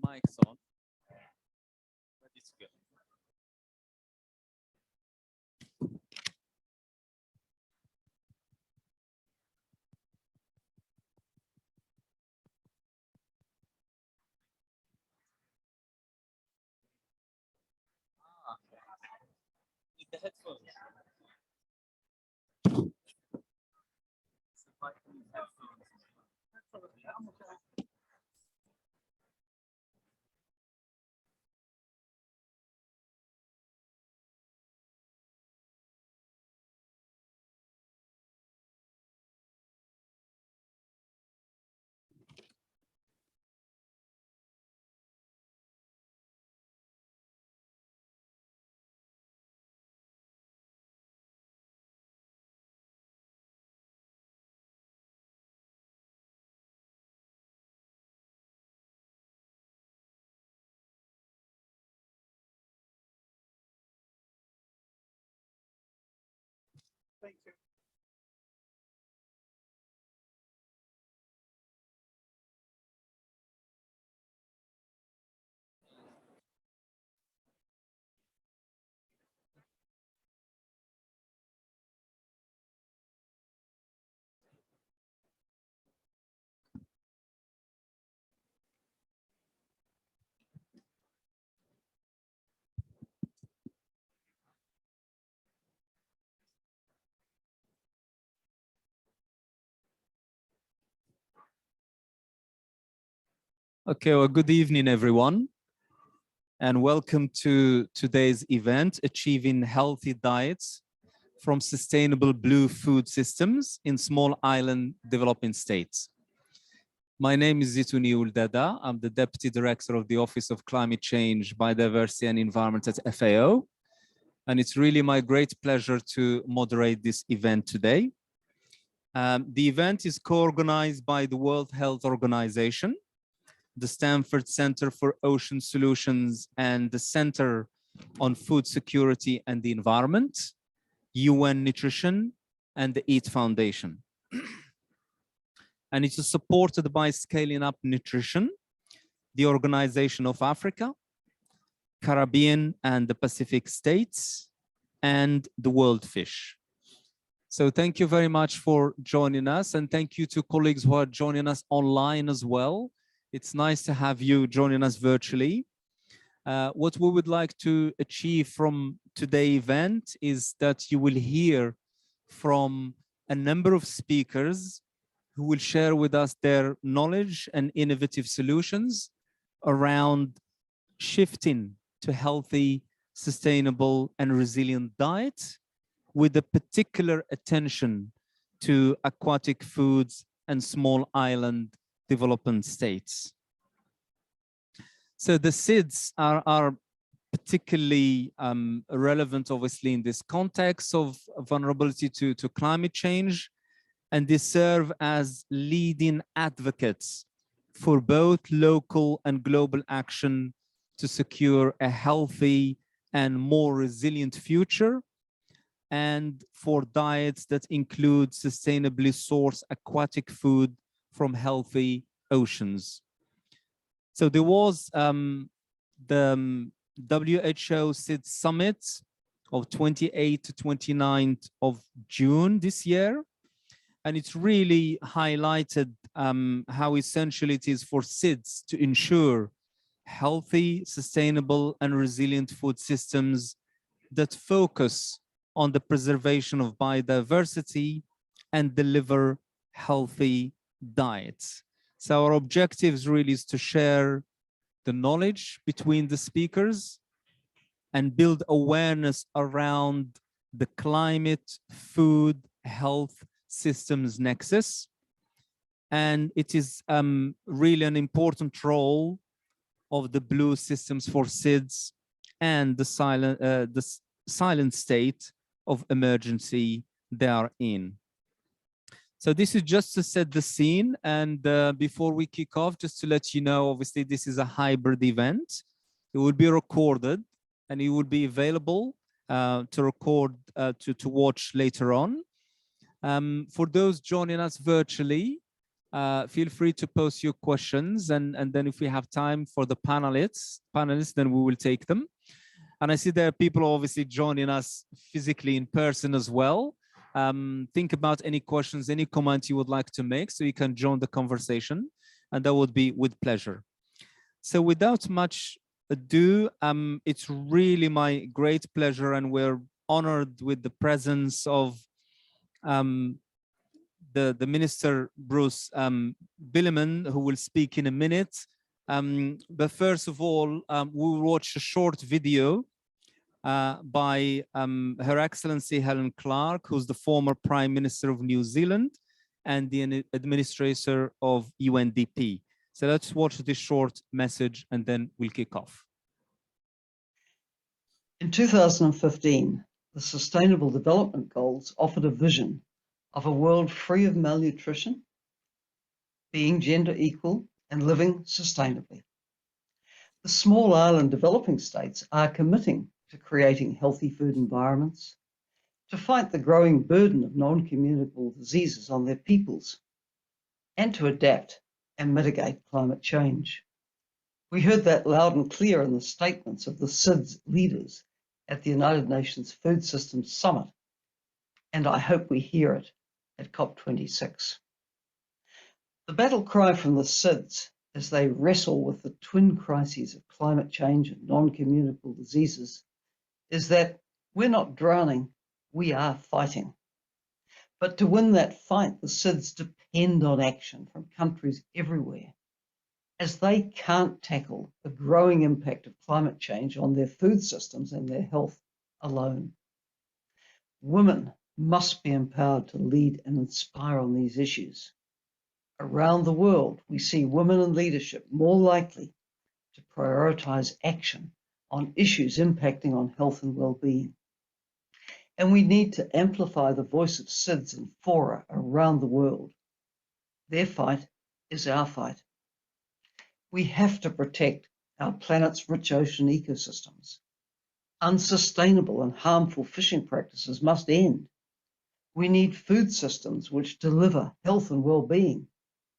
mic's on. Ready to go. Need the headphones. Thank you. Okay, well, good evening, everyone, and welcome to today's event, Achieving Healthy Diets from Sustainable Blue Food Systems in Small Island Developing States. My name is Zitouni Uldada. I'm the Deputy Director of the Office of Climate Change, Biodiversity and Environment at FAO. And it's really my great pleasure to moderate this event today. The event is co-organized by the World Health Organization, the Stanford Center for Ocean Solutions, and the Center on Food Security and the Environment, UN Nutrition, and the EAT Foundation. And it is supported by Scaling Up Nutrition, the Organization of Africa, Caribbean and the Pacific States, and the World Fish. So thank you very much for joining us, and thank you to colleagues who are joining us online as well. It's nice to have you joining us virtually. What we would like to achieve from today's event is that you will hear from a number of speakers who will share with us their knowledge and innovative solutions around shifting to healthy, sustainable, and resilient diet, with a particular attention to aquatic foods and small island developing states. So the SIDS are particularly relevant, obviously, in this context of vulnerability to climate change, and they serve as leading advocates for both local and global action to secure a healthy and more resilient future, and for diets that include sustainably sourced aquatic food from healthy oceans. So there was the WHO SIDS Summit of 28th to 29th of June this year, and it's really highlighted how essential it is for SIDS to ensure healthy, sustainable, and resilient food systems that focus on the preservation of biodiversity and deliver healthy diets. So our objectives really is to share the knowledge between the speakers and build awareness around the climate, food, health systems nexus. And it is really an important role of the blue systems for SIDS and the silent state of emergency they are in. So this is just to set the scene, and before we kick off, just to let you know, obviously this is a hybrid event. It will be recorded and it will be available to watch later on. For those joining us virtually, Feel free to post your questions, and then if we have time for the panelists, then we will take them. And I see there are people obviously joining us physically in person as well. Think about any questions, any comments you would like to make, so you can join the conversation, and that would be with pleasure. So without much ado, it's really my great pleasure, and we're honored with the presence of the Minister Bruce Billiman, who will speak in a minute. But first of all, we will watch a short video by Her Excellency Helen Clark, who's the former Prime Minister of New Zealand and the administrator of UNDP. So let's watch this short message and then we'll kick off. In 2015, the Sustainable Development Goals offered a vision of a world free of malnutrition, being gender equal, and living sustainably. The small island developing states are committing to creating healthy food environments, to fight the growing burden of non-communicable diseases on their peoples, and to adapt and mitigate climate change. We heard that loud and clear in the statements of the SIDS leaders at the United Nations Food Systems Summit, and I hope we hear it at COP26. The battle cry from the SIDS as they wrestle with the twin crises of climate change and non-communicable diseases is that we're not drowning, we are fighting. But to win that fight, the SIDS depend on action from countries everywhere, as they can't tackle the growing impact of climate change on their food systems and their health alone. Women must be empowered to lead and inspire on these issues. Around the world, we see women in leadership more likely to prioritize action on issues impacting on health and well-being. And we need to amplify the voice of SIDS and fora around the world. Their fight is our fight. We have to protect our planet's rich ocean ecosystems. Unsustainable and harmful fishing practices must end. We need food systems which deliver health and well-being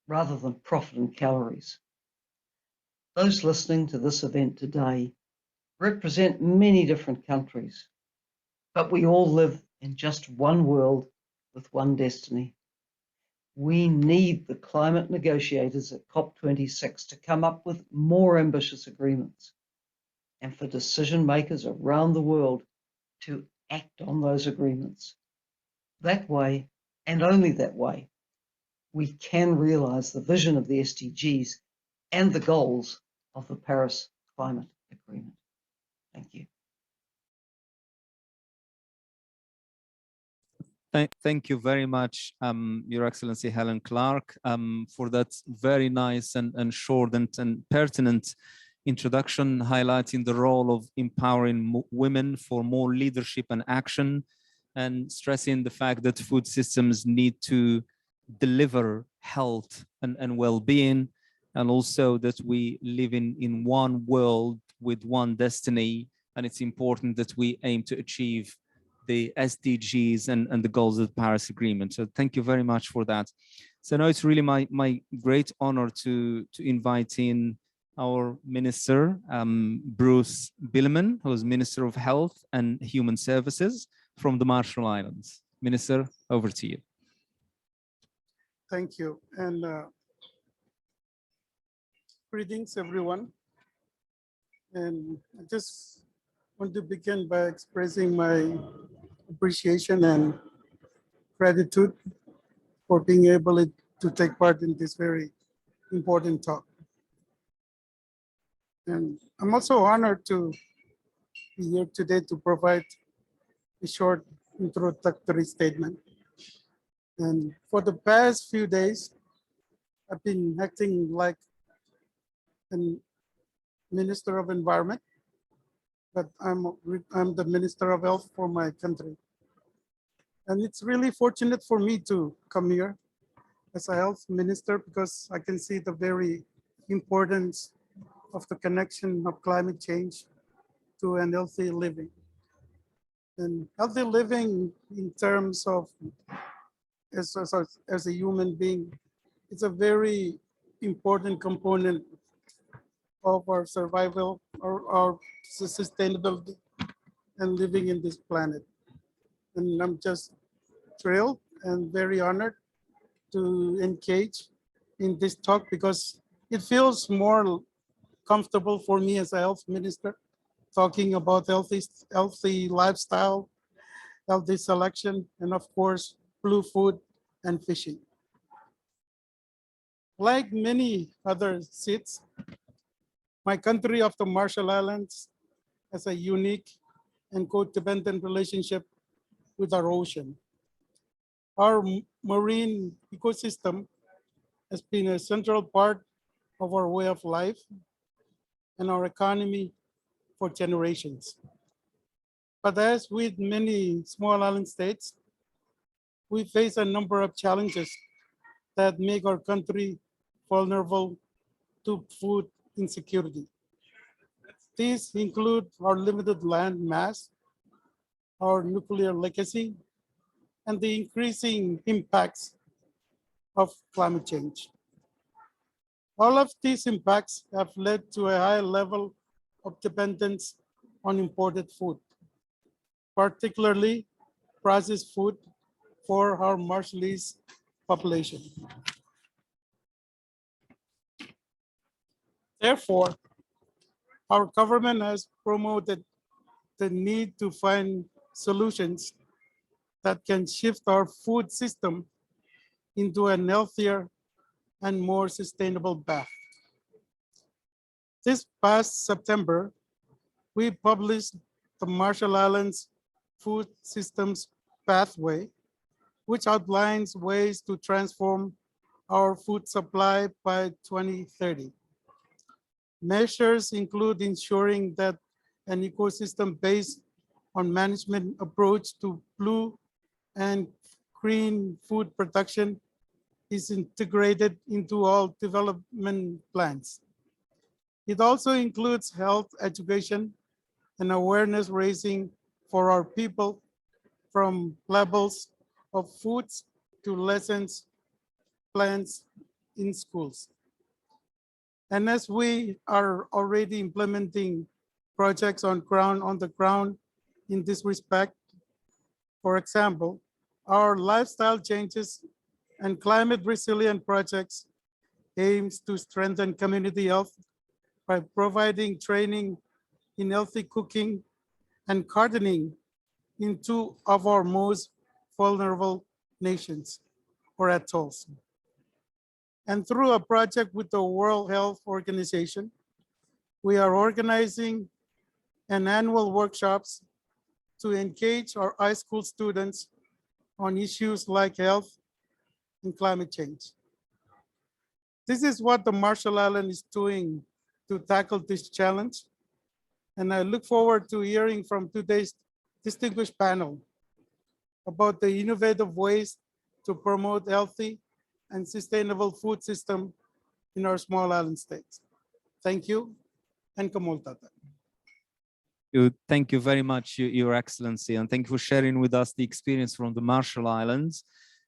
rather than profit and calories. Those listening to this event today represent many different countries, but we all live in just one world with one destiny. We need the climate negotiators at COP26 to come up with more ambitious agreements, and for decision makers around the world to act on those agreements. That way, and only that way, we can realize the vision of the SDGs and the goals of the Paris Climate Agreement. Thank you. Thank you very much, Your Excellency Helen Clark, for that very nice and short and pertinent introduction, highlighting the role of empowering women for more leadership and action, and stressing the fact that food systems need to deliver health and well-being, and also that we live in one world with one destiny, and it's important that we aim to achieve the SDGs and the goals of the Paris Agreement. So thank you very much for that. So now it's really my great honor to invite in our Minister, Bruce Billiman, who is Minister of Health and Human Services from the Marshall Islands. Minister, over to you. Thank you, and greetings everyone. And I just want to begin by expressing my appreciation and gratitude for being able to take part in this very important talk. And I'm also honored to be here today to provide a short introductory statement. And for the past few days, I've been acting like a Minister of Environment, but I'm the Minister of Health for my country. And it's really fortunate for me to come here as a health minister, because I can see the very importance of the connection of climate change to an healthy living. And healthy living in terms of as a human being it's a very important component of our survival or our sustainability and living in this planet. And I'm just thrilled and very honored to engage in this talk because it feels more comfortable for me as a health minister, talking about healthy lifestyle, healthy selection, and of course, blue food and fishing. Like many other seats, my country of the Marshall Islands has a unique and codependent relationship with our ocean. Our marine ecosystem has been a central part of our way of life and our economy for generations. But as with many small island states, we face a number of challenges that make our country vulnerable to food insecurity. These include our limited land mass, our nuclear legacy, and the increasing impacts of climate change. All of these impacts have led to a high level of dependence on imported food, particularly processed food for our Marshallese population. Therefore, our government has promoted the need to find solutions that can shift our food system into a healthier and more sustainable path. This past September, we published the Marshall Islands Food Systems Pathway, which outlines ways to transform our food supply by 2030. Measures include ensuring that an ecosystem based on management approach to blue and green food production is integrated into all development plans. It also includes health education and awareness raising for our people, from levels of foods to lessons plans in schools. And as we are already implementing projects on the ground in this respect, for example, our lifestyle changes and climate resilient projects aims to strengthen community health by providing training in healthy cooking and gardening in two of our most vulnerable nations or atolls. And through a project with the World Health Organization, we are organizing an annual workshops to engage our high school students on issues like health and climate change. This is what the Marshall Islands is doing to tackle this challenge. And I look forward to hearing from today's distinguished panel about the innovative ways to promote healthy and sustainable food system in our small island states. Thank you, and kamultata. Thank you very much, Your Excellency, and thank you for sharing with us the experience from the Marshall Islands.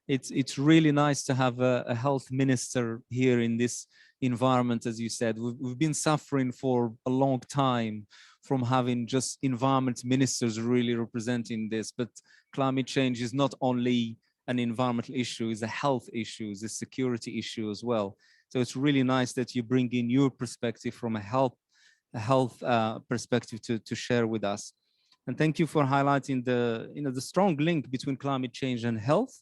It's really nice to have a health minister here in this environment. As you said, we've been suffering for a long time from having just environment ministers really representing this, but climate change is not only an environmental issue, it's a health issue, it's a security issue as well. So it's really nice that you bring in your perspective from a health perspective to share with us. And thank you for highlighting the strong link between climate change and health,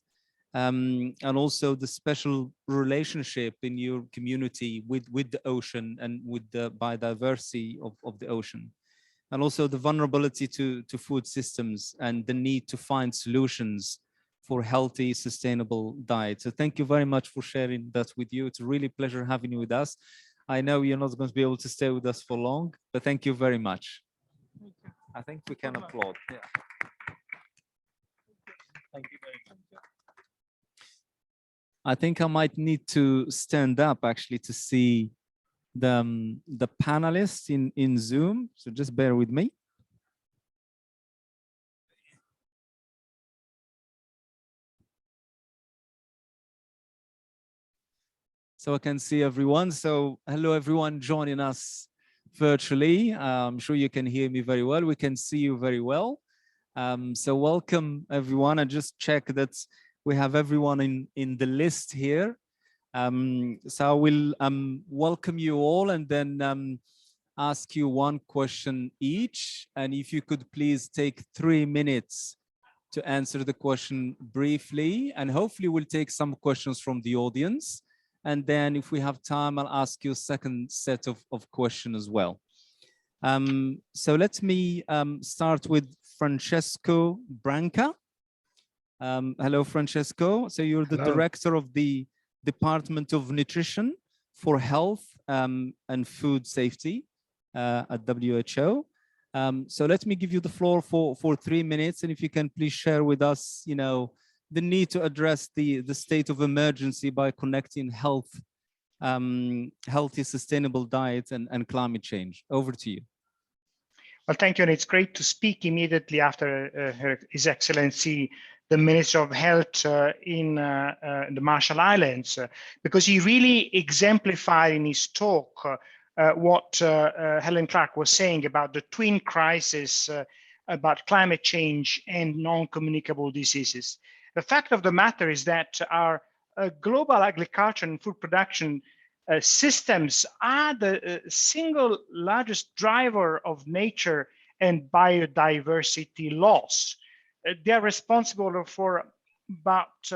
and also the special relationship in your community with the ocean and with the biodiversity of the ocean, and also the vulnerability to food systems and the need to find solutions for healthy, sustainable diet. So thank you very much for sharing that with you. It's a really pleasure having you with us. I know you're not going to be able to stay with us for long, but thank you very much. I think we can applaud. Yeah. Thank you very much. I think I might need to stand up actually to see the panelists in Zoom. So just bear with me. So I can see everyone. So hello, everyone joining us virtually. I'm sure you can hear me very well. We can see you very well. So welcome, everyone. I just check that we have everyone in the list here. So I will welcome you all and then ask you one question each. And if you could please take 3 minutes to answer the question briefly, and hopefully we'll take some questions from the audience. And then if we have time, I'll ask you a second set of questions as well. So let me start with Francesco Branca. Hello, Francesco. So you're the director of the Department of Nutrition for Health and Food Safety at WHO. So let me give you the floor for 3 minutes, and if you can please share with us, the need to address the state of emergency by connecting healthy, sustainable diet and climate change. Over to you. Well, thank you, and it's great to speak immediately after His Excellency, the Minister of Health in the Marshall Islands, because he really exemplified in his talk what Helen Clark was saying about the twin crisis about climate change and non-communicable diseases. The fact of the matter is that our global agriculture and food production systems are the single largest driver of nature and biodiversity loss. They are responsible for about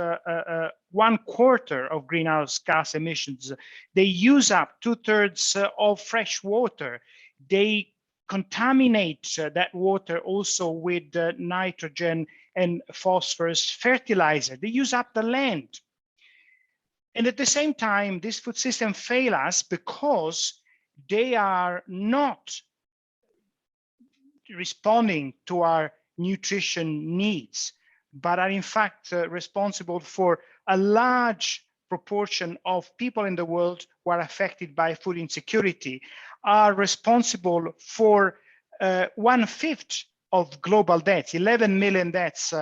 1/4 of greenhouse gas emissions. They use up 2/3 of fresh water. They contaminate that water also with nitrogen and phosphorus fertilizer. They use up the land. And at the same time, this food system fail us because they are not responding to our nutrition needs, but are in fact responsible for a large proportion of people in the world who are affected by food insecurity, are responsible for 1/5 of global deaths, 11 million deaths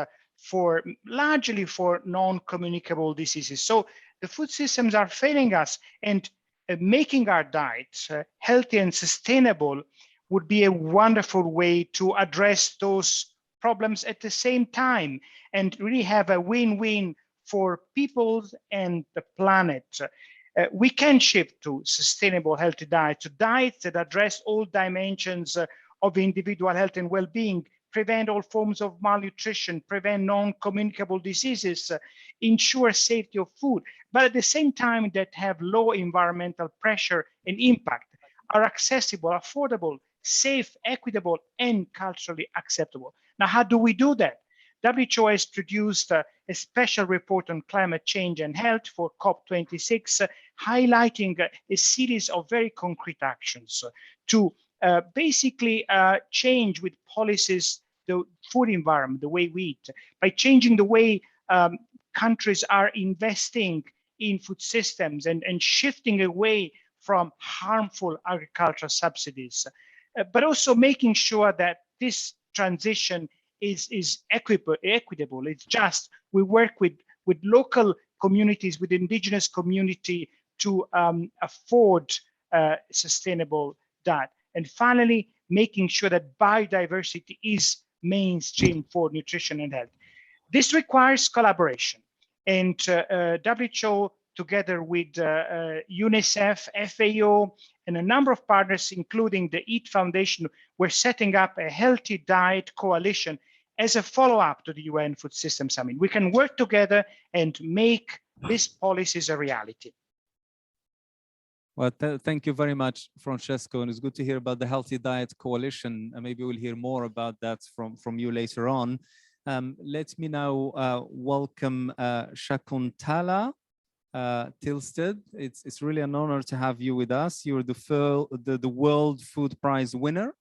largely for non-communicable diseases. So the food systems are failing us, and making our diets healthy and sustainable would be a wonderful way to address those problems at the same time and really have a win-win for people and the planet. We can shift to sustainable, healthy diets, to diets that address all dimensions of individual health and well-being, prevent all forms of malnutrition, prevent non-communicable diseases, ensure safety of food, but at the same time that have low environmental pressure and impact, are accessible, affordable, safe, equitable, and culturally acceptable. Now, how do we do that? WHO has produced a special report on climate change and health for COP26, highlighting a series of very concrete actions to basically change with policies the food environment, the way we eat, by changing the way countries are investing in food systems and shifting away from harmful agricultural subsidies, but also making sure that this transition is equitable, it's just. We work with local communities, with indigenous community to afford sustainable diet. And finally, making sure that biodiversity is mainstream for nutrition and health. This requires collaboration, and WHO, together with UNICEF, FAO, and a number of partners, including the EAT Foundation, we're setting up a Healthy Diet Coalition as a follow-up to the UN Food Systems Summit. We can work together and make these policies a reality. Well, thank you very much, Francesco, and it's good to hear about the Healthy Diet Coalition, and maybe we'll hear more about that from you later on. Let me now welcome Shakuntala Tilsted. It's really an honor to have you with us. You're the World Food Prize winner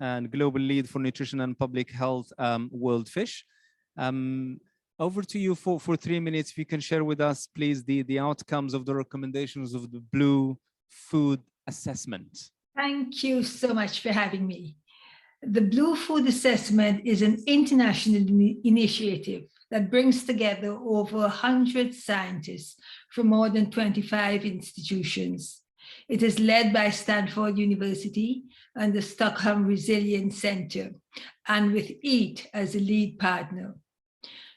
and global lead for nutrition and public health, World Fish. Over to you for 3 minutes. If you can share with us, please, the outcomes of the recommendations of the Blue Food Assessment. Thank you so much for having me. The Blue Food Assessment is an international initiative that brings together over 100 scientists from more than 25 institutions. It is led by Stanford University and the Stockholm Resilience Center, and with EAT as a lead partner.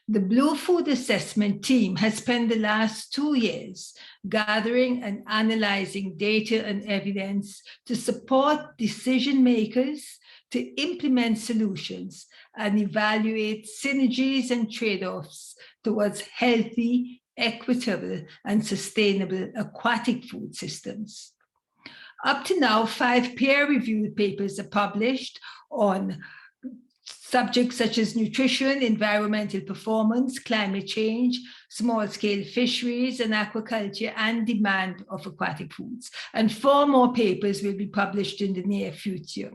The Blue Food Assessment team has spent the last 2 years gathering and analyzing data and evidence to support decision makers to implement solutions and evaluate synergies and trade-offs towards healthy, equitable, and sustainable aquatic food systems. Up to now, 5 peer-reviewed papers are published on subjects such as nutrition, environmental performance, climate change, small-scale fisheries and aquaculture, and demand of aquatic foods. And 4 more papers will be published in the near future.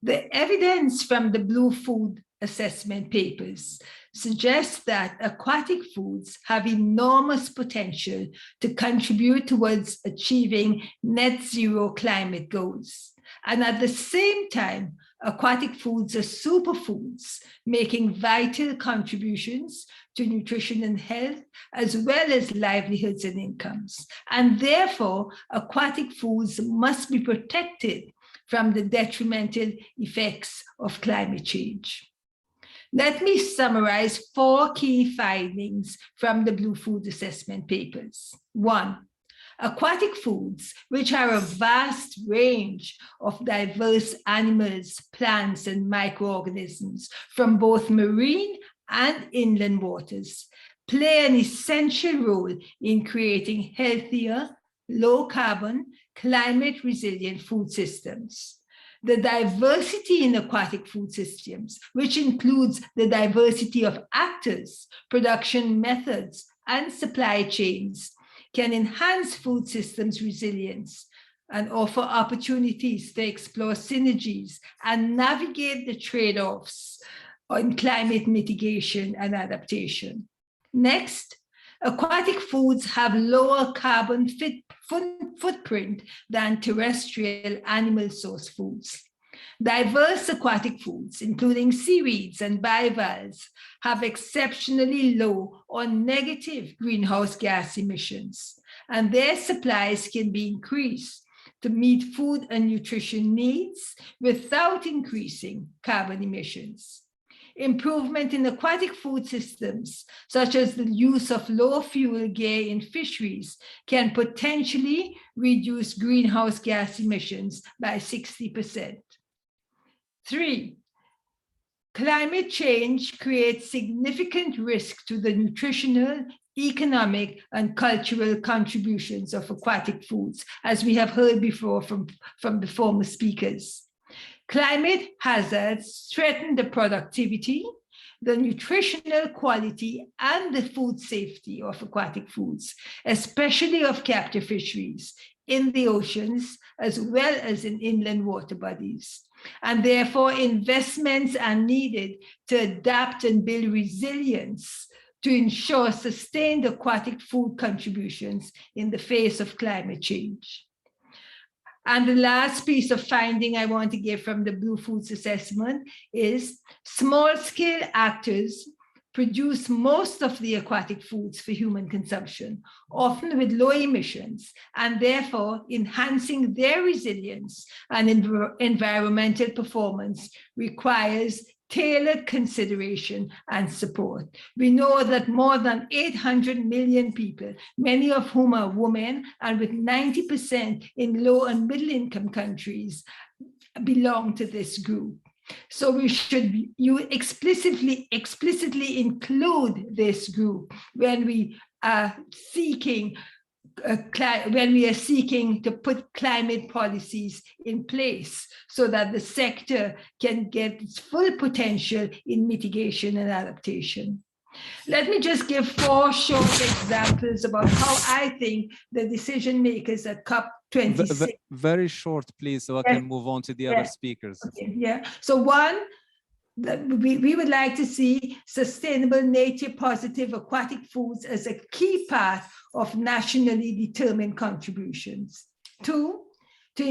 The evidence from the Blue Food Assessment papers suggests that aquatic foods have enormous potential to contribute towards achieving net zero climate goals. And at the same time, aquatic foods are superfoods, making vital contributions to nutrition and health, as well as livelihoods and incomes. And therefore, aquatic foods must be protected from the detrimental effects of climate change. Let me summarize 4 key findings from the Blue Food Assessment papers. 1, aquatic foods, which are a vast range of diverse animals, plants, and microorganisms from both marine and inland waters, play an essential role in creating healthier, low-carbon, climate-resilient food systems. The diversity in aquatic food systems, which includes the diversity of actors, production methods, and supply chains, can enhance food systems resilience and offer opportunities to explore synergies and navigate the trade-offs on climate mitigation and adaptation. Next, aquatic foods have lower carbon footprint than terrestrial animal source foods. Diverse aquatic foods, including seaweeds and bivalves, have exceptionally low or negative greenhouse gas emissions, and their supplies can be increased to meet food and nutrition needs without increasing carbon emissions. Improvement in aquatic food systems, such as the use of low fuel gear in fisheries, can potentially reduce greenhouse gas emissions by 60%. 3, climate change creates significant risk to the nutritional, economic, and cultural contributions of aquatic foods, as we have heard before from the former speakers. Climate hazards threaten the productivity, the nutritional quality, and the food safety of aquatic foods, especially of captive fisheries in the oceans, as well as in inland water bodies. And therefore, investments are needed to adapt and build resilience to ensure sustained aquatic food contributions in the face of climate change. And the last piece of finding I want to give from the Blue Foods Assessment is small-scale actors produce most of the aquatic foods for human consumption, often with low emissions, and therefore enhancing their resilience and environmental performance requires tailored consideration and support. We know that more than 800 million people, many of whom are women, and with 90% in low and middle income countries, belong to this group. So we should explicitly include this group when we are seeking to put climate policies in place so that the sector can get its full potential in mitigation and adaptation. Let me just give 4 short examples about how I think the decision makers at COP26. Very short, please, so I can move on to the other speakers. Okay, yeah. So 1, we would like to see sustainable nature positive aquatic foods as a key part of nationally determined contributions. 2, to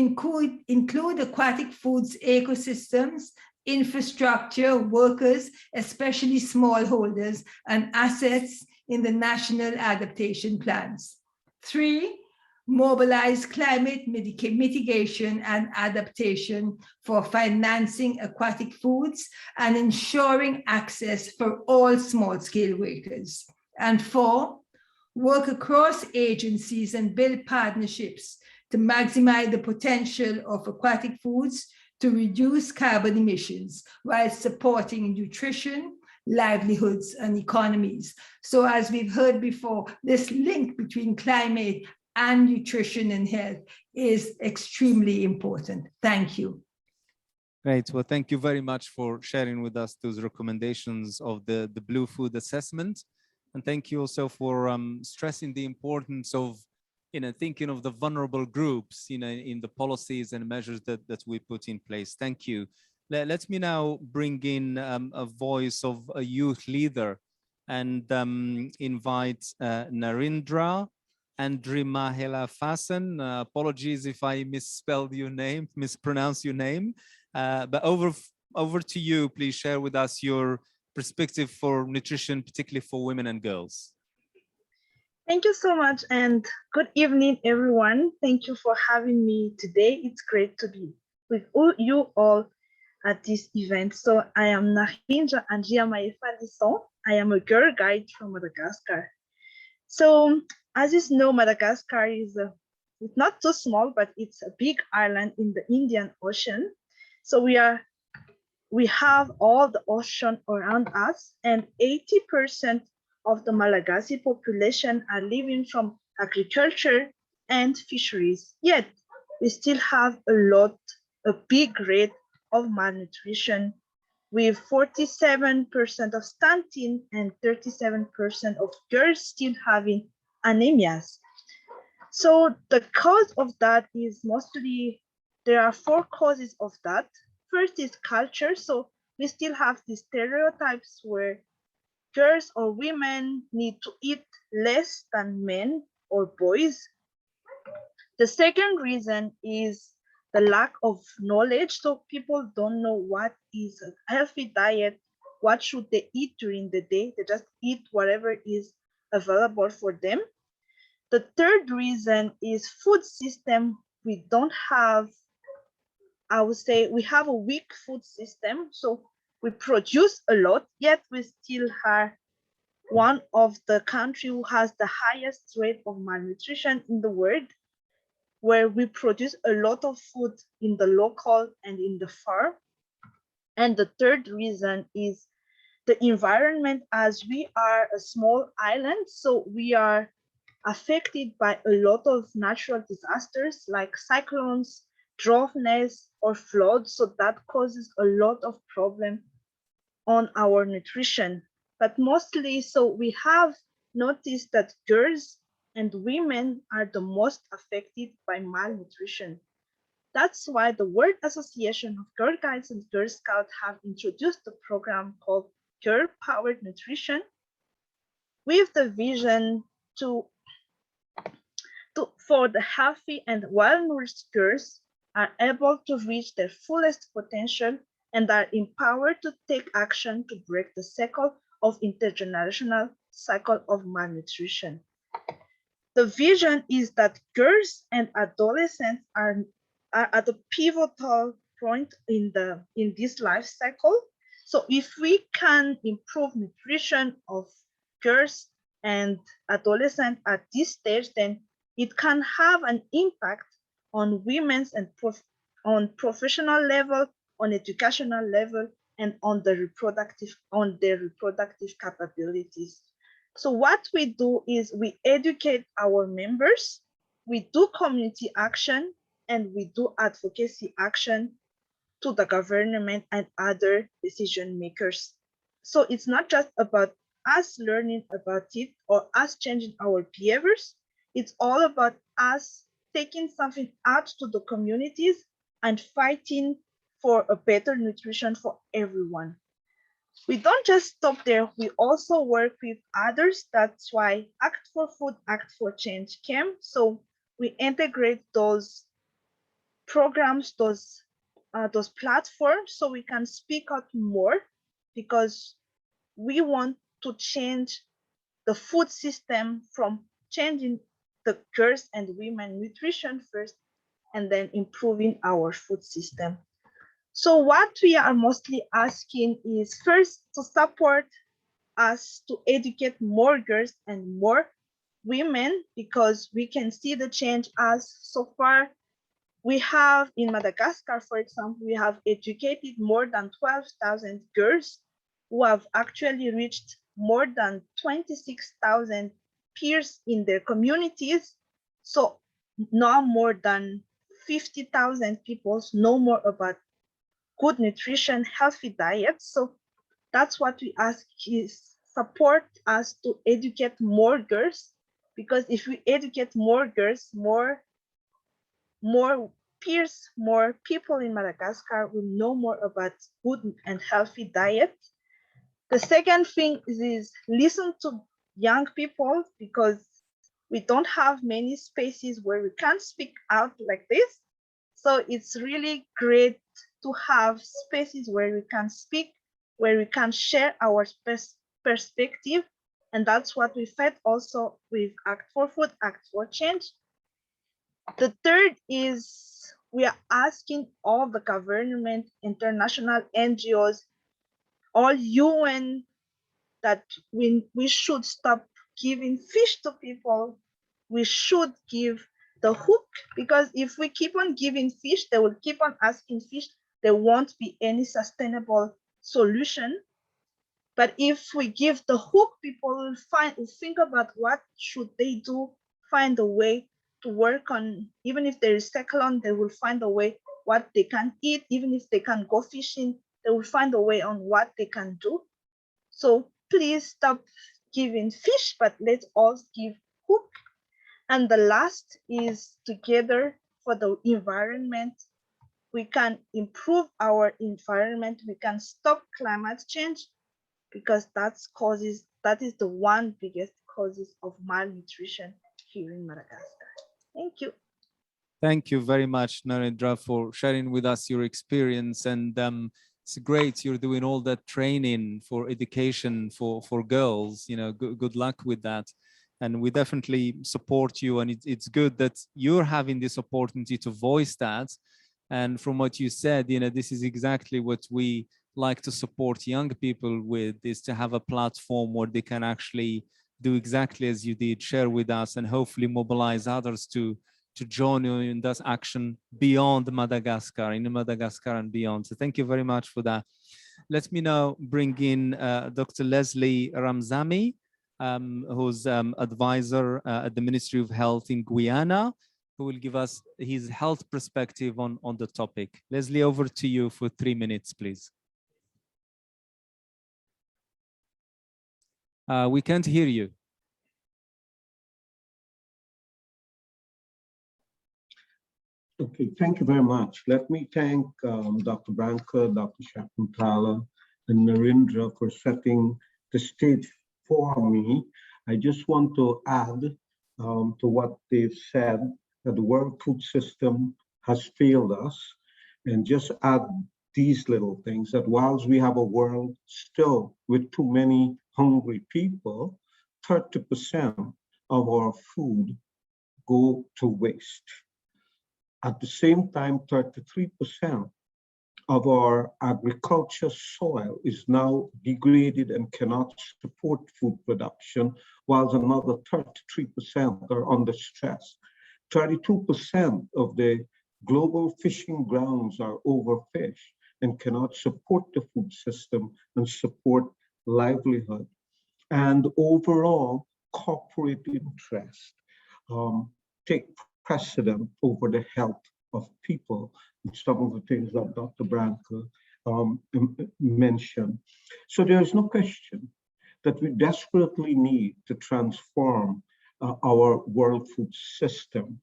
include aquatic foods ecosystems infrastructure, workers, especially smallholders, and assets in the national adaptation plans. 3, mobilize climate mitigation and adaptation for financing aquatic foods and ensuring access for all small-scale workers. And 4, work across agencies and build partnerships to maximize the potential of aquatic foods to reduce carbon emissions while supporting nutrition, livelihoods, and economies. So as we've heard before, this link between climate and nutrition and health is extremely important. Thank you. Great. Well, thank you very much for sharing with us those recommendations of the Blue Food Assessment. And thank you also for stressing the importance of thinking of the vulnerable groups in the policies and measures that we put in place. Thank you. Let me now bring in a voice of a youth leader and invite Narendra Andrimahela Fasan. Apologies if I mispronounced your name. But over to you. Please share with us your perspective for nutrition, particularly for women and girls. Thank you so much, and good evening, everyone. Thank you for having me today. It's great to be with you all at this event. So I am Narendra Andrimahela Fasan. I am a girl guide from Madagascar. So as you know, Madagascar is it's not so small, but it's a big island in the Indian Ocean. So we have all the ocean around us, and 80% of the Malagasy population are living from agriculture and fisheries. Yet we still have a big rate of malnutrition, with 47% of stunting and 37% of girls still having anemias. So the cause of that is mostly, there are 4 causes of that. First is culture. So we still have these stereotypes where girls or women need to eat less than men or boys. The second reason is the lack of knowledge. So people don't know what is a healthy diet, what should they eat during the day. They just eat whatever is available for them. The third reason is food system. We don't have, I would say, we have a weak food system. So we produce a lot, yet we still are one of the countries who has the highest rate of malnutrition in the world, where we produce a lot of food in the local and in the farm. And the third reason is the environment, as we are a small island, so we are affected by a lot of natural disasters like cyclones, droughtness, or floods. So that causes a lot of problem on our nutrition. But mostly, so we have noticed that girls and women are the most affected by malnutrition. That's why the World Association of Girl Guides and Girl Scouts have introduced a program called Girl Powered Nutrition, with the vision for the healthy and well-nourished girls are able to reach their fullest potential and are empowered to take action to break the cycle of intergenerational cycle of malnutrition. The vision is that girls and adolescents are at a pivotal point in this life cycle. So if we can improve nutrition of girls and adolescents at this stage, then it can have an impact on women's and on professional level, on educational level, and on their reproductive capabilities. So what we do is we educate our members, we do community action, and we do advocacy action to the government and other decision makers. So it's not just about us learning about it or us changing our behaviors. It's all about us taking something out to the communities and fighting for a better nutrition for everyone. We don't just stop there. We also work with others. That's why Act for Food, Act for Change came. So we integrate those programs, those those platforms so we can speak out more, because we want to change the food system from changing the girls and women nutrition first, and then improving our food system. So what we are mostly asking is first to support us to educate more girls and more women, because we can see the change. As so far we have in Madagascar, for example, we have educated more than 12,000 girls who have actually reached more than 26,000 peers in their communities. So now more than 50,000 people know more about good nutrition, healthy diet. So that's what we ask is support us to educate more girls, because if we educate more girls, more peers, more people in Madagascar will know more about good and healthy diet. The second thing is listen to young people, because we don't have many spaces where we can speak out like this. So it's really great to have spaces where we can speak, where we can share our perspective. And that's what we fight also with Act for Food, Act for Change. The third is we are asking all the government, international NGOs, all UN, that we should stop giving fish to people. We should give the hook, because if we keep on giving fish, they will keep on asking fish. There won't be any sustainable solution. But if we give the hook, people will think about what should they do, find a way to work on. Even if there is cyclone, they will find a way what they can eat. Even if they can go fishing, they will find a way on what they can do. So please stop giving fish, but let's all give hook. And the last is together for the environment. We can improve our environment. We can stop climate change, because that is the one biggest causes of malnutrition here in Madagascar. Thank you. Thank you very much, Narendra, for sharing with us your experience. And it's great you're doing all that training for education for girls. You know, good luck with that. And we definitely support you. And it's good that you're having this opportunity to voice that. And from what you said, you know, this is exactly what we like to support young people with, is to have a platform where they can actually do exactly as you did, share with us, and hopefully mobilize others to join you in that action beyond Madagascar, in Madagascar and beyond. So thank you very much for that. Let me now bring in Dr. Leslie Ramzami, who's advisor at the Ministry of Health in Guyana, who will give us his health perspective on the topic. Leslie, over to you for 3 minutes, please. We can't hear you. Okay, thank you very much. Let me thank Dr. Branca, Dr. Shakuntala, and Narendra for setting the stage for me. I just want to add to what they've said, that the world food system has failed us, and just add these little things, that whilst we have a world still with too many hungry people, 30% of our food go to waste. At the same time, 33% of our agriculture soil is now degraded and cannot support food production, while another 33% are under stress. 32% of the global fishing grounds are overfished and cannot support the food system and support livelihood. And overall, corporate interest take precedent over the health of people, and some of the things that Dr. Branca mentioned. So there's no question that we desperately need to transform our world food system.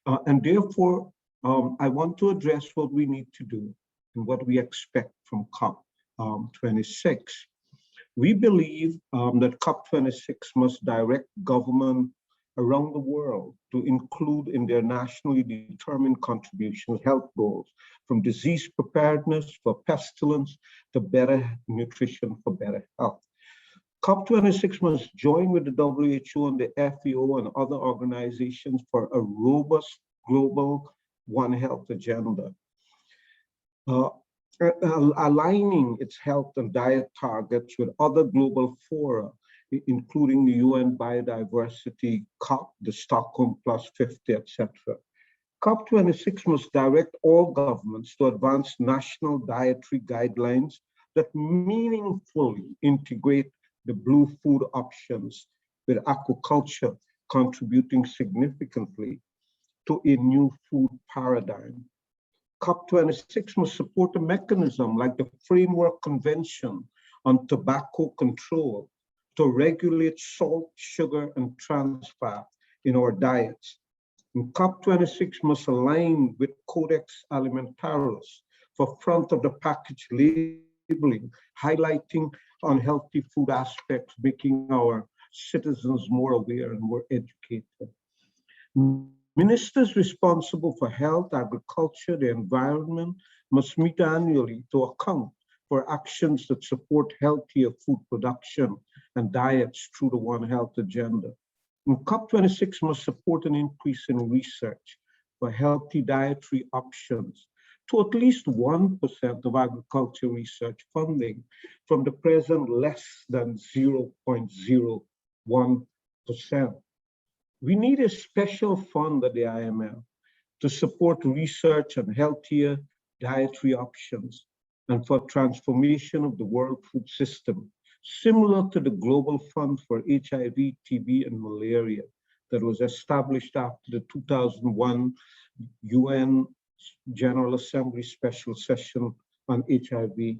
And therefore, I want to address what we need to do and what we expect from COP26. We believe that COP26 must direct government around the world to include in their nationally determined contributions health goals, from disease preparedness for pestilence to better nutrition for better health. COP26 must join with the WHO and the FAO and other organizations for a robust global One Health agenda. Aligning its health and diet targets with other global fora, including the UN Biodiversity COP, the Stockholm Plus 50, etc. COP26 must direct all governments to advance national dietary guidelines that meaningfully integrate the blue food options, with aquaculture contributing significantly to a new food paradigm. COP26 must support a mechanism like the Framework Convention on Tobacco Control to regulate salt, sugar, and trans fat in our diets. And COP26 must align with Codex Alimentarius for front of the package labeling, highlighting unhealthy food aspects, making our citizens more aware and more educated. Ministers responsible for health, agriculture, the environment must meet annually to account for actions that support healthier food production and diets through the One Health agenda. And COP26 must support an increase in research for healthy dietary options to at least 1% of agriculture research funding from the present less than 0.01%. We need a special fund at the IMF to support research on healthier dietary options and for transformation of the world food system, similar to the Global Fund for HIV, TB, and malaria that was established after the 2001 UN General Assembly Special Session on HIV.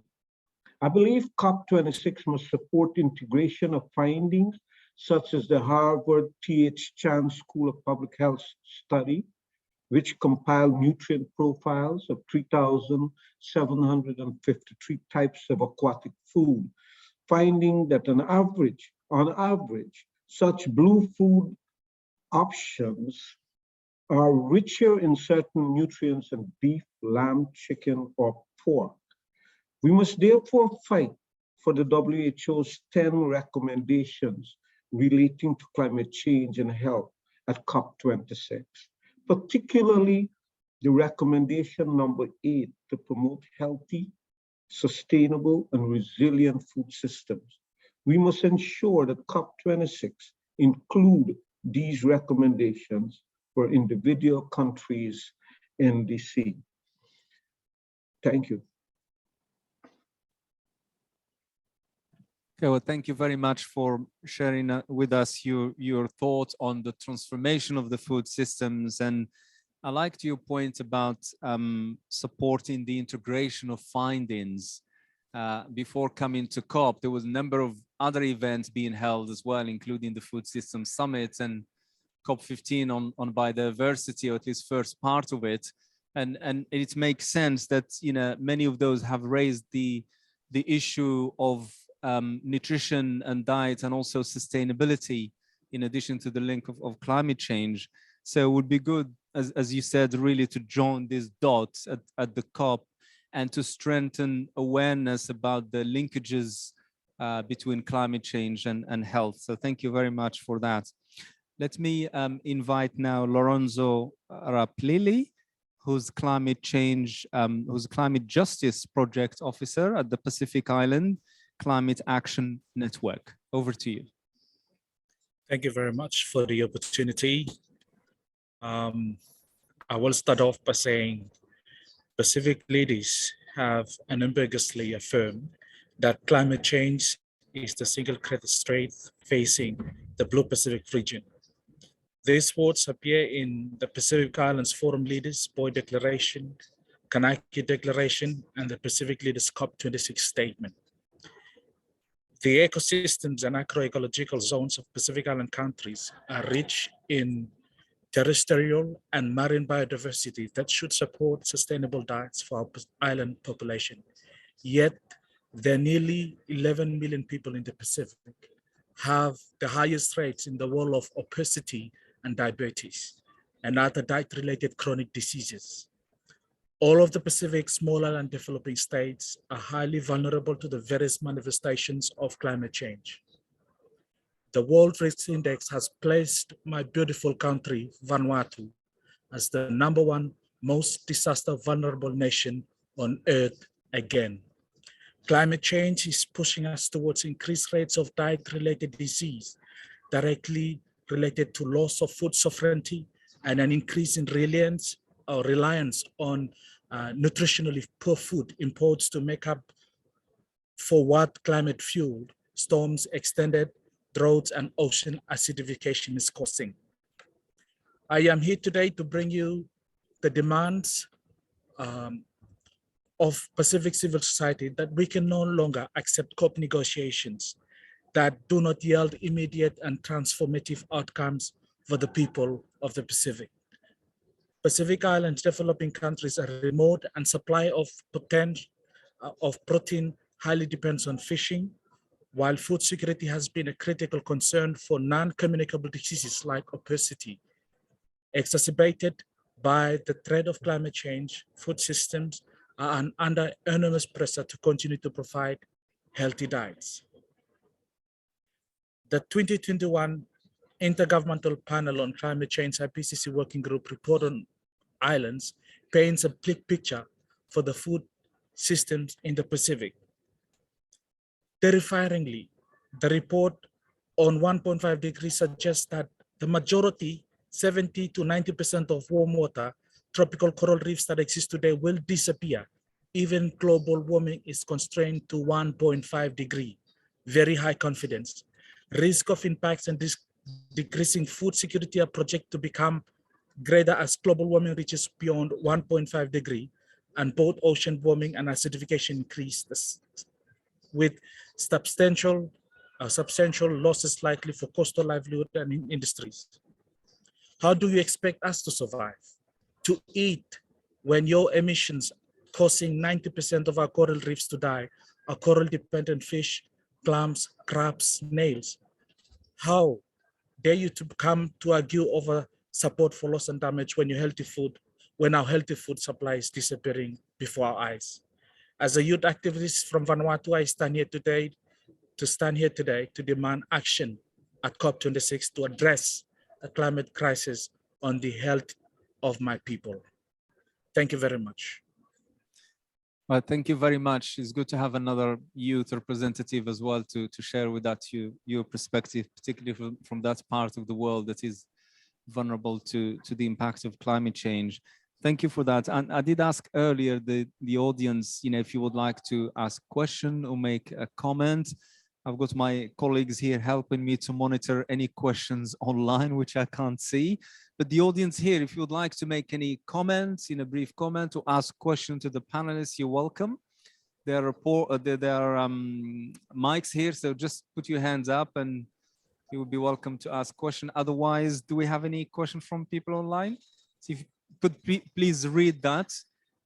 I believe COP26 must support integration of findings such as the Harvard T.H. Chan School of Public Health study, which compiled nutrient profiles of 3,753 types of aquatic food, finding that on average, such blue food options are richer in certain nutrients than beef, lamb, chicken, or pork. We must therefore fight for the WHO's 10 recommendations relating to climate change and health at COP26, particularly the recommendation number 8 to promote healthy, sustainable, and resilient food systems. We must ensure that COP26 include these recommendations for individual countries in DC. Thank you. Okay, well, thank you very much for sharing with us your thoughts on the transformation of the food systems. And I liked your point about supporting the integration of findings. Before coming to COP, there was a number of other events being held as well, including the Food Systems Summit and COP15 on biodiversity, or at least first part of it. And it makes sense that, you know, many of those have raised the issue of nutrition and diet, and also sustainability, in addition to the link of climate change. So it would be good, as you said, really to join these dots at the COP and to strengthen awareness about the linkages between climate change and health. So thank you very much for that. Let me invite now Lorenzo Raplili, who's climate justice project officer at the Pacific Island Climate Action Network. Over to you. Thank you very much for the opportunity. I will start off by saying Pacific leaders have unambiguously affirmed that climate change is the single greatest threat facing the Blue Pacific region. These words appear in the Pacific Islands Forum Leaders Boy Declaration, Kanaki Declaration, and the Pacific Leaders COP26 statement. The ecosystems and agroecological zones of Pacific Island countries are rich in terrestrial and marine biodiversity that should support sustainable diets for our island population. Yet, there are nearly 11 million people in the Pacific, have the highest rates in the world of obesity and diabetes, and other diet-related chronic diseases. All of the Pacific, smaller and developing states are highly vulnerable to the various manifestations of climate change. The World Risk Index has placed my beautiful country, Vanuatu, as the #1 most disaster vulnerable nation on Earth again. Climate change is pushing us towards increased rates of diet-related disease, directly related to loss of food sovereignty and an increase in reliance on nutritionally poor food imports to make up for what climate-fueled storms, extended droughts, and ocean acidification is causing. I am here today to bring you the demands of Pacific civil society that we can no longer accept COP negotiations that do not yield immediate and transformative outcomes for the people of the Pacific. Pacific Islands developing countries are remote and supply of protein highly depends on fishing, while food security has been a critical concern for non-communicable diseases like obesity. Exacerbated by the threat of climate change, food systems are under enormous pressure to continue to provide healthy diets. The 2021 Intergovernmental Panel on Climate Change IPCC Working Group report on islands paints a bleak picture for the food systems in the Pacific. Terrifyingly, the report on 1.5 degrees suggests that the majority, 70 to 90% of warm water, tropical coral reefs that exist today will disappear. Even global warming is constrained to 1.5 degree, very high confidence. Risk of impacts and decreasing food security are projected to become greater as global warming reaches beyond 1.5 degree, and both ocean warming and acidification increase with substantial losses likely for coastal livelihood and industries. How do you expect us to survive, to eat, when your emissions causing 90% of our coral reefs to die are coral-dependent fish, clams, crabs, snails? How dare you to come to argue over support for loss and damage when our healthy food supply is disappearing before our eyes? As a youth activist from Vanuatu, I stand here today to demand action at COP26 to address the climate crisis on the health of my people. Thank you very much. Well, thank you very much. It's good to have another youth representative as well to share with that your perspective, particularly from that part of the world that is vulnerable to the impact of climate change. Thank you for that. And I did ask earlier the audience, if you would like to ask a question or make a comment. I've got my colleagues here helping me to monitor any questions online, which I can't see. But the audience here, if you would like to make any comments, a brief comment, or ask a question to the panelists, you're welcome. There are mics here, so just put your hands up and you will be welcome to ask a question. Otherwise, do we have any question from people online? So if you could please read that.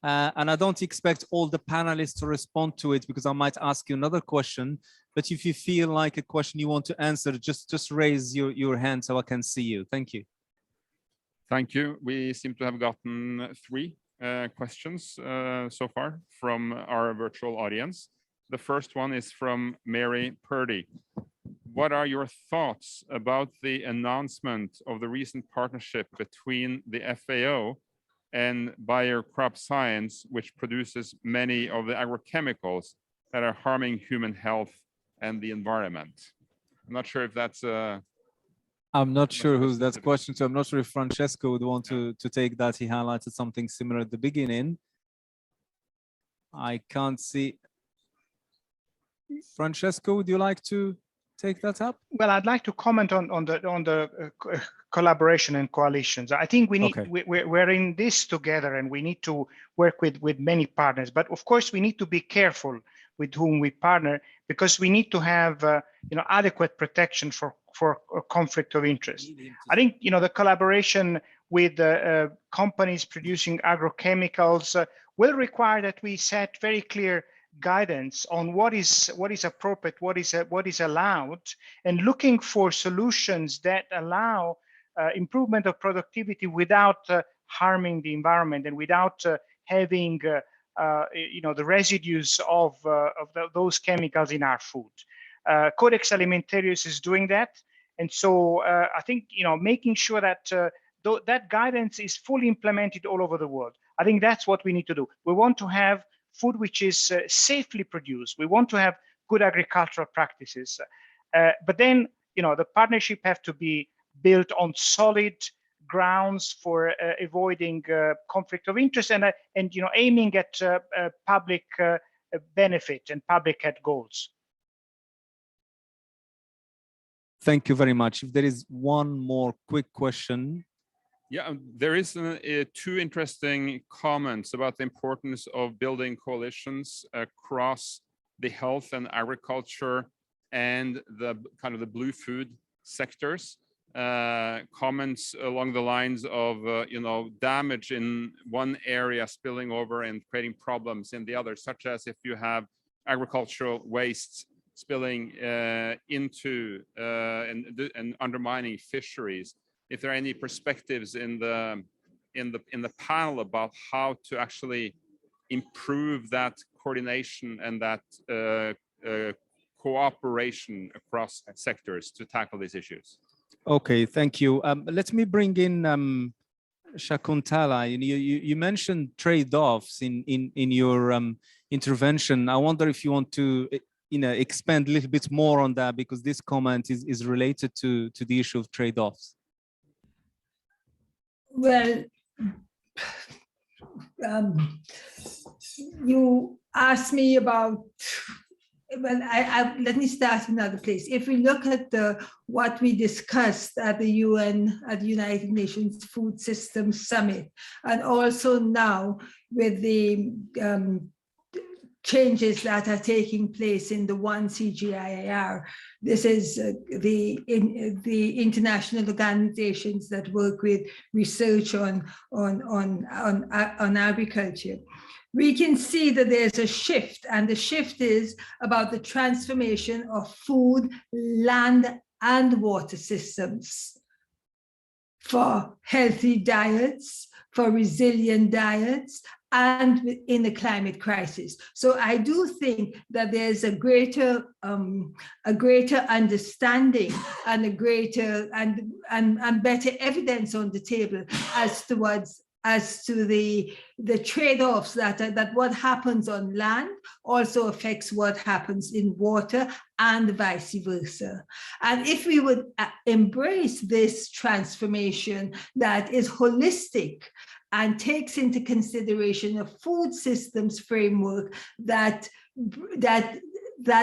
And I don't expect all the panelists to respond to it because I might ask you another question. But if you feel like a question you want to answer, just raise your hand so I can see you. Thank you. Thank you. We seem to have gotten 3 questions so far from our virtual audience. The first one is from Mary Purdy. What are your thoughts about the announcement of the recent partnership between the FAO and Bayer Crop Science, which produces many of the agrochemicals that are harming human health and the environment? I'm not sure if that's I'm not sure who's that question to. I'm not sure if Francesco would want to take that. He highlighted something similar at the beginning. I can't see. Francesco, would you like to take that up? Well, I'd like to comment on the collaboration and coalitions. I think we need we're in this together, and we need to work with many partners. But of course, we need to be careful with whom we partner, because we need to have adequate protection for a conflict of interest. I think the collaboration with companies producing agrochemicals will require that we set very clear guidance on what is appropriate, what is allowed, and looking for solutions that allow improvement of productivity without harming the environment and without having the residues of those chemicals in our food. Codex Alimentarius is doing that, and so I think making sure that that guidance is fully implemented all over the world. I think that's what we need to do. We want to have food which is safely produced. We want to have good agricultural practices, but then the partnership have to be built on solid grounds for avoiding conflict of interest and aiming at public benefit and public health goals. Thank you very much. If there is one more quick question. Yeah, there is two interesting comments about the importance of building coalitions across the health and agriculture and the kind of the blue food sectors. Comments along the lines of damage in one area spilling over and creating problems in the other, such as if you have agricultural waste spilling into and undermining fisheries. If there are any perspectives in the panel about how to actually improve that coordination and that cooperation across sectors to tackle these issues. Okay, thank you. Let me bring in Shakuntala. You mentioned trade-offs in your intervention. I wonder if you want to expand a little bit more on that, because this comment is related to the issue of trade-offs. Well, you asked me about, well, let me start in another place. If we look at what we discussed at the United Nations Food Systems Summit, and also now with the changes that are taking place in the one CGIAR. This is the international organizations that work with research on agriculture. We can see that there's a shift, and the shift is about the transformation of food, land, and water systems for healthy diets, for resilient diets, and in the climate crisis. So I do think that there's a greater understanding and a greater and better evidence on the table as to the trade-offs that what happens on land also affects what happens in water and vice versa. And if we would embrace this transformation that is holistic and takes into consideration a food systems framework that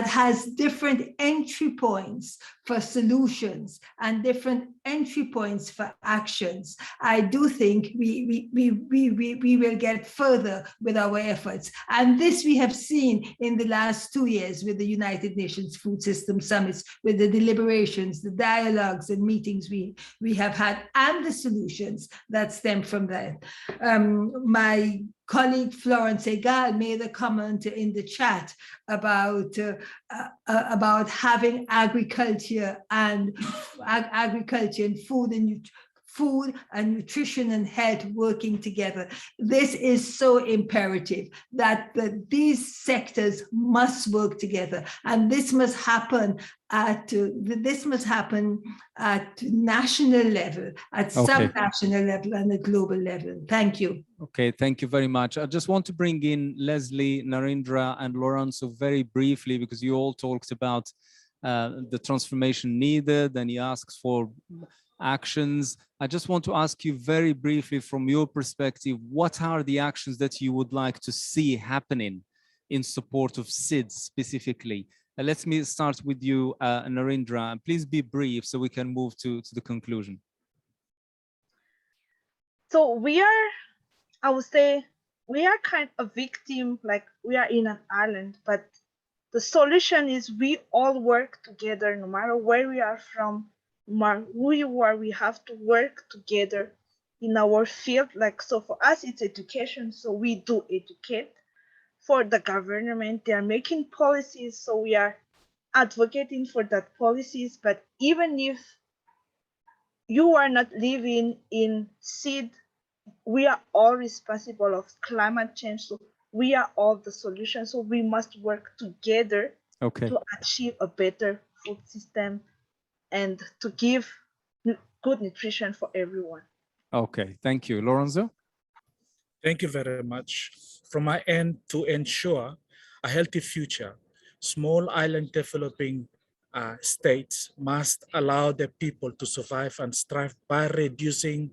has different entry points for solutions and different entry points for actions, I do think we will get further with our efforts. And this we have seen in the last 2 years with the United Nations Food Systems Summits, with the deliberations, the dialogues and meetings we have had, and the solutions that stem from that. My colleague Florence Egal made a comment in the chat about having agriculture and food and nutrition and health working together. This is so imperative that these sectors must work together, and this must happen at national level, at subnational level, and a global level. Thank you. Okay, thank you very much. I just want to bring in Leslie, Narendra, and Lorenzo very briefly, because you all talked about the transformation needed, and he asks for actions. I just want to ask you very briefly, from your perspective, what are the actions that you would like to see happening in support of SIDS specifically? Let me start with you, Narendra, and please be brief so we can move to the conclusion. So I would say, we are kind of a victim, like we are in an island, but the solution is we all work together, no matter where we are from, no matter who you are, we have to work together in our field. Like, so for us, it's education. So we do educate. For the government, they are making policies. So we are advocating for that policies. But even if you are not living in seed. We are all responsible of climate change. So we are all the solution. So we must work together to achieve a better food system and to give good nutrition for everyone. Okay, thank you. Lorenzo? Thank you very much. From my end, to ensure a healthy future, small island developing states must allow their people to survive and strive by reducing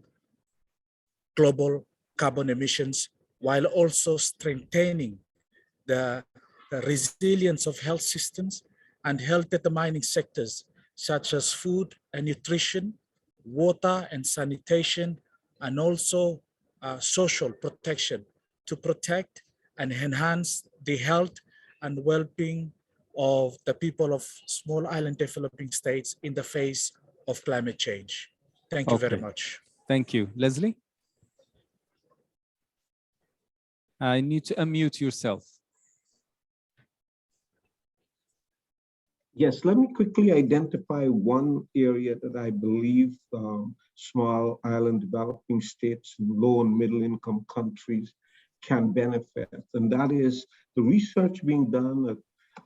global carbon emissions while also strengthening the resilience of health systems and health determining sectors such as food and nutrition, water and sanitation, and also social protection to protect and enhance the health and well-being of the people of small island developing states in the face of climate change. Thank you very much. Thank you. Leslie? I need to unmute yourself. Yes, let me quickly identify one area that I believe small island developing states and low and middle income countries can benefit. And that is the research being done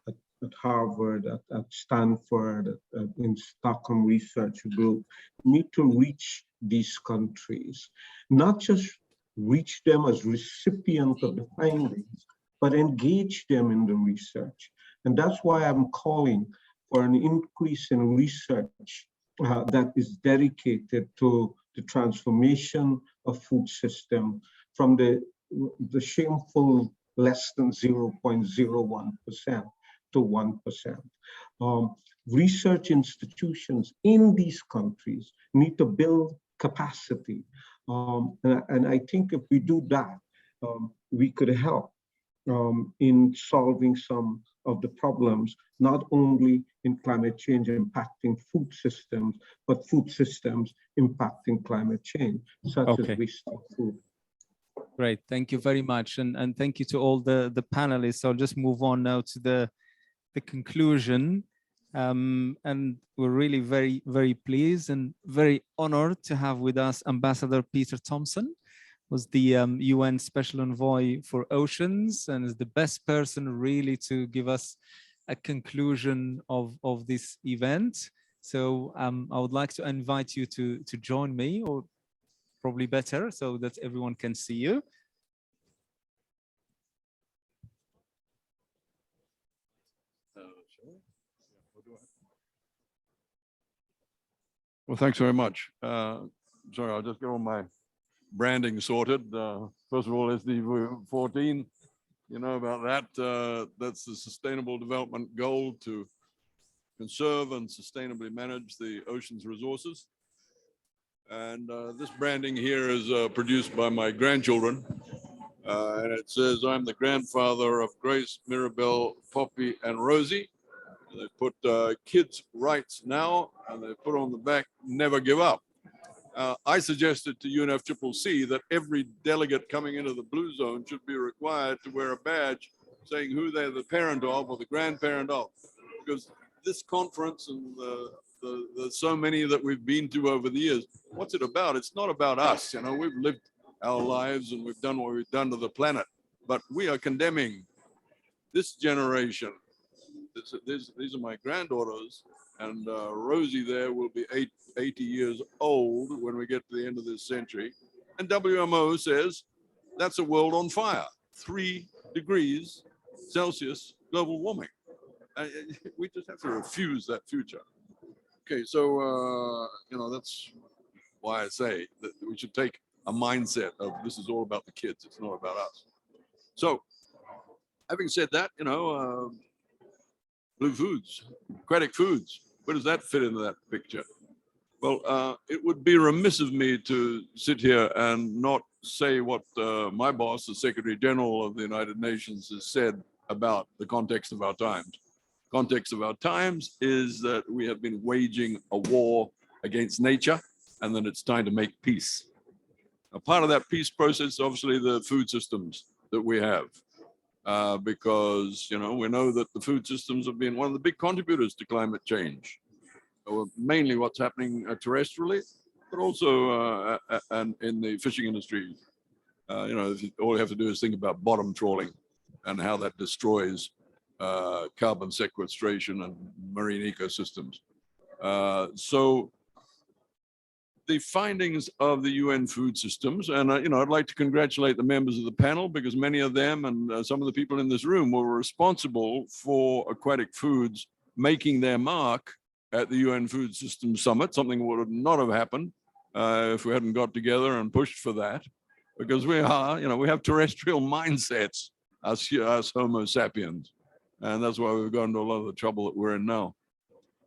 at Harvard, at Stanford, in Stockholm Research Group, need to reach these countries, not just reach them as recipients of the findings, but engage them in the research. And that's why I'm calling for an increase in research that is dedicated to the transformation of food system from the shameful less than 0.01% to 1%. Research institutions in these countries need to build capacity. And I think if we do that, we could help in solving some of the problems, not only in climate change impacting food systems, but food systems impacting climate change, such as waste of food. Great, thank you very much. And thank you to all the panelists. I'll just move on now to the conclusion. And we're really very, very pleased and very honored to have with us Ambassador Peter Thompson, was the UN Special Envoy for Oceans, and is the best person really to give us a conclusion of this event. So I would like to invite you to join me, or probably better, so that everyone can see you. Well, thanks very much. Sorry, I'll just get all my branding sorted. First of all, SDG 14, you know about that. That's the Sustainable Development Goal to conserve and sustainably manage the ocean's resources. And this branding here is produced by my grandchildren. And it says, I'm the grandfather of Grace, Mirabelle, Poppy, and Rosie. And they put kids' rights now, and they put on the back, never give up. I suggested to UNFCCC that every delegate coming into the blue zone should be required to wear a badge saying who they're the parent of or the grandparent of, because this conference and the so many that we've been to over the years, what's it about? It's not about us. You know, we've lived our lives and we've done what we've done to the planet, but we are condemning this generation. These are my granddaughters, and Rosie there will be 80 years old when we get to the end of this century. And WMO says that's a world on fire, 3 degrees Celsius global warming. We just have to refuse that future. Okay, so, you know, that's why I say that we should take a mindset of this is all about the kids, it's not about us. So, having said that, you know, blue foods, aquatic foods, where does that fit into that picture? Well, it would be remiss of me to sit here and not say what my boss, the Secretary General of the United Nations, has said about the context of our times. Context of our times is that we have been waging a war against nature, and then it's time to make peace. A part of that peace process, obviously, the food systems that we have. Because, you know, we know that the food systems have been one of the big contributors to climate change. Mainly what's happening terrestrially, but also and in the fishing industry. All you have to do is think about bottom trawling and how that destroys carbon sequestration and marine ecosystems. So the findings of the UN food systems, and I'd like to congratulate the members of the panel, because many of them and some of the people in this room were responsible for aquatic foods making their mark at the UN Food Systems Summit. Something would not have happened if we hadn't got together and pushed for that, because we have terrestrial mindsets, us Homo sapiens, and that's why we've gone into a lot of the trouble that we're in now.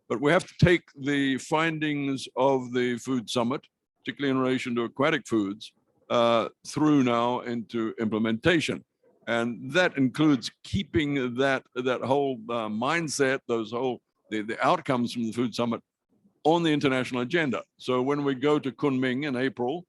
But we have to take the findings of the Food Summit, particularly in relation to aquatic foods, through now into implementation. And that includes keeping that whole mindset, the outcomes from the Food Summit on the international agenda. So when we go to Kunming in April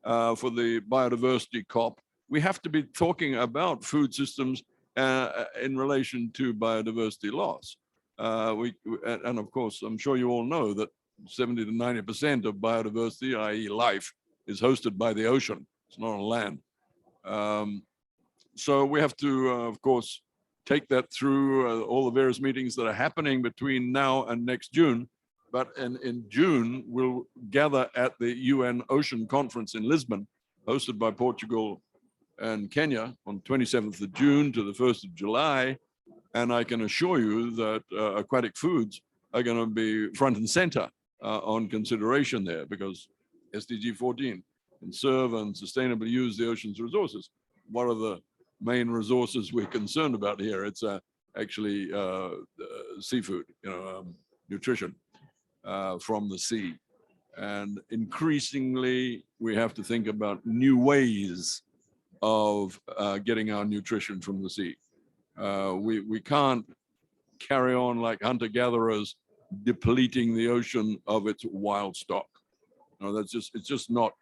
for the biodiversity COP, we have to be talking about food systems in relation to biodiversity loss. And of course, I'm sure you all know that 70 to 90% of biodiversity, i.e. life, is hosted by the ocean. It's not on land. So we have to, of course, take that through all the various meetings that are happening between now and next June. But in June, we'll gather at the UN Ocean Conference in Lisbon, hosted by Portugal and Kenya on 27th of June to the 1st of July. And I can assure you that aquatic foods are going to be front and center on consideration there, because SDG 14, conserve and sustainably use the ocean's resources. What are the main resources we're concerned about here? It's actually seafood, nutrition from the sea. And increasingly, we have to think about new ways of getting our nutrition from the sea. We can't carry on like hunter-gatherers depleting the ocean of its wild stock. It's just not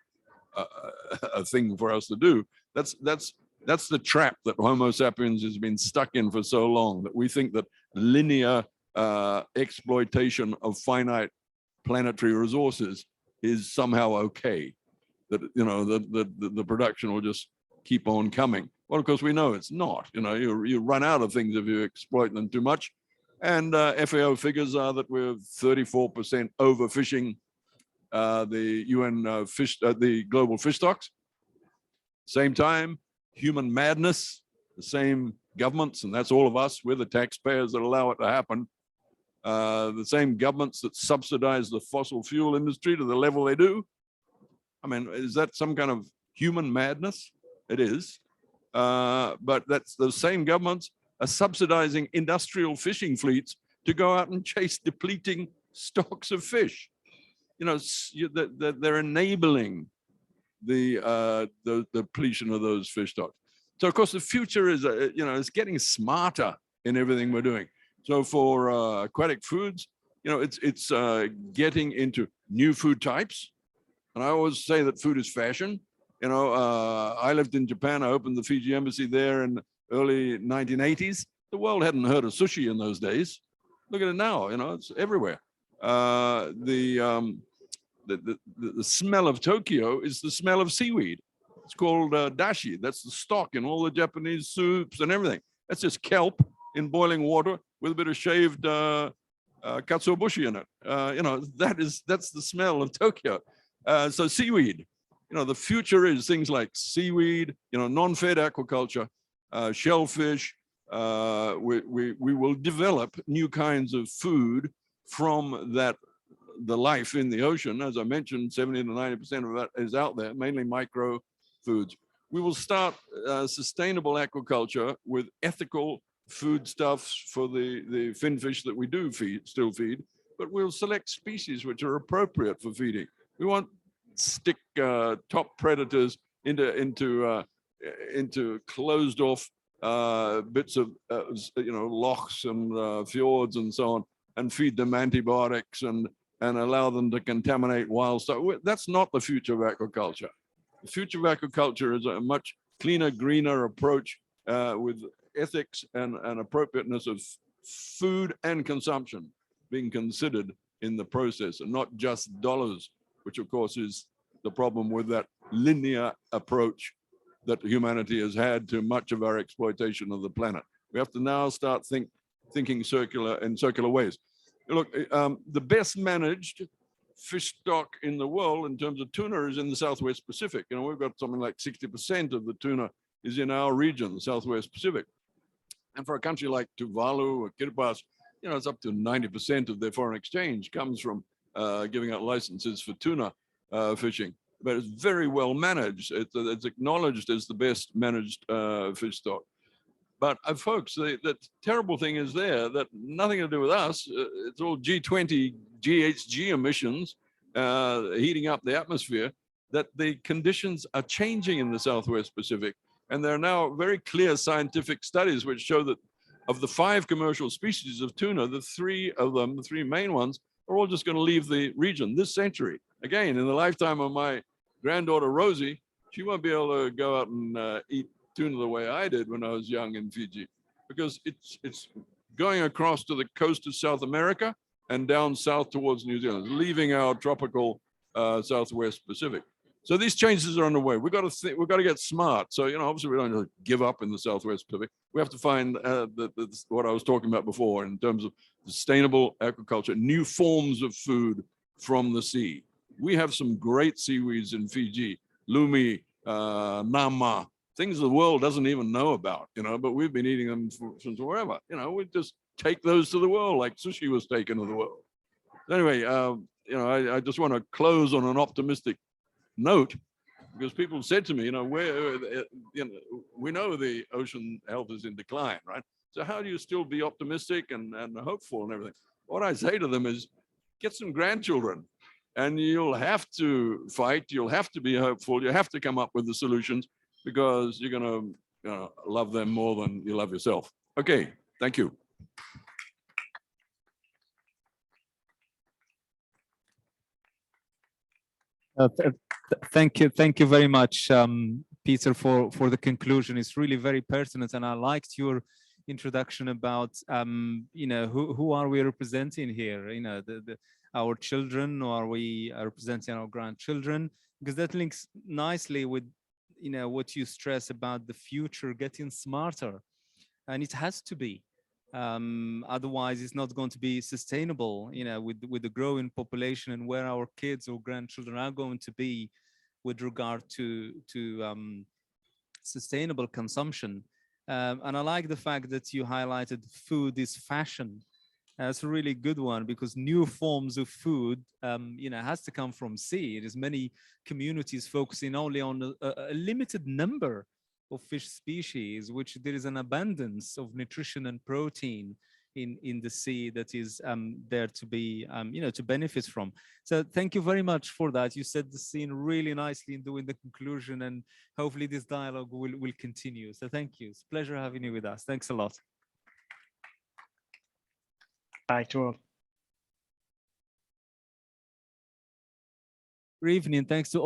a thing for us to do. That's the trap that Homo sapiens has been stuck in for so long, that we think that linear exploitation of finite planetary resources is somehow okay. That the production will just keep on coming. Well, of course, we know it's not. You run out of things if you exploit them too much. And FAO figures are that we're 34% overfishing the UN the global fish stocks. Same time, human madness, the same governments, and that's all of us, we're the taxpayers that allow it to happen. The same governments that subsidize the fossil fuel industry to the level they do. I mean, is that some kind of human madness? It is. But that's the same governments are subsidizing industrial fishing fleets to go out and chase depleting stocks of fish. They're enabling the depletion of those fish stocks. So of course the future is, it's getting smarter in everything we're doing. So for aquatic foods, it's getting into new food types. And I always say that food is fashion. I lived in Japan. I opened the Fiji embassy there in the early 1980s. The world hadn't heard of sushi in those days. Look at it now. It's everywhere. The smell of Tokyo is the smell of seaweed. It's called dashi. That's the stock in all the Japanese soups and everything. That's just kelp in boiling water with a bit of shaved katsuobushi in it. That's the smell of Tokyo. So seaweed. The future is things like seaweed, non-fed aquaculture, shellfish. We will develop new kinds of food from the life in the ocean. As I mentioned, 70 to 90% of that is out there, mainly micro foods. We will start sustainable aquaculture with ethical foodstuffs for the finfish that we do still feed, but we'll select species which are appropriate for feeding. We won't stick top predators into closed off bits of lochs and fjords and so on, and feed them antibiotics and allow them to contaminate wild stuff. That's not the future of aquaculture. The future of aquaculture is a much cleaner, greener approach with ethics and appropriateness of food and consumption being considered in the process, and not just dollars which of course is the problem with that linear approach that humanity has had to much of our exploitation of the planet. We have to now start thinking in circular ways. Look, the best managed fish stock in the world in terms of tuna is in the Southwest Pacific. You know, we've got something like 60% of the tuna is in our region, the Southwest Pacific. And for a country like Tuvalu or Kiribati, you know, it's up to 90% of their foreign exchange comes from giving out licenses for tuna fishing. But it's very well managed. It's acknowledged as the best managed fish stock. But folks, the terrible thing is there that nothing to do with us. It's all G20 GHG emissions heating up the atmosphere, that the conditions are changing in the Southwest Pacific. And there are now very clear scientific studies which show that of the 5 commercial species of tuna, the 3 main ones, are all just going to leave the region this century. Again, in the lifetime of my granddaughter, Rosie, she won't be able to go out and eat tuna the way I did when I was young in Fiji, because it's going across to the coast of South America and down south towards New Zealand, leaving our tropical Southwest Pacific. So these changes are underway. We've got to get smart. So, you know, obviously we don't give up in the Southwest Pacific. We have to find what I was talking about before in terms of sustainable aquaculture, new forms of food from the sea. We have some great seaweeds in Fiji, lumi, nama, things the world doesn't even know about, you know, but we've been eating them since wherever. You know, we just take those to the world like sushi was taken to the world. Anyway, you know, I just want to close on an optimistic note, because people said to me, you know, we know the ocean health is in decline, right? So how do you still be optimistic and hopeful and everything? What I say to them is, get some grandchildren, and you'll have to fight. You'll have to be hopeful. You have to come up with the solutions, because you're going to love them more than you love yourself. Okay, thank you. Thank you very much, Peter, for the conclusion. It's really very pertinent, and I liked your introduction about you know, who are we representing here? You know, our children, or are we representing our grandchildren? Because that links nicely with, you know, what you stress about the future getting smarter, and it has to be. Otherwise, it's not going to be sustainable, you know, with the growing population and where our kids or grandchildren are going to be with regard to sustainable consumption. And I like the fact that you highlighted food is fashion. That's a really good one, because new forms of food, you know, has to come from sea. There's many communities focusing only on a limited number of fish species, which there is an abundance of nutrition and protein in the sea that is there to be, you know, to benefit from. So thank you very much for that. You set the scene really nicely in doing the conclusion, and hopefully this dialogue will continue. So thank you. It's a pleasure having you with us. Thanks a lot. Bye to all. Good evening. Thanks to all.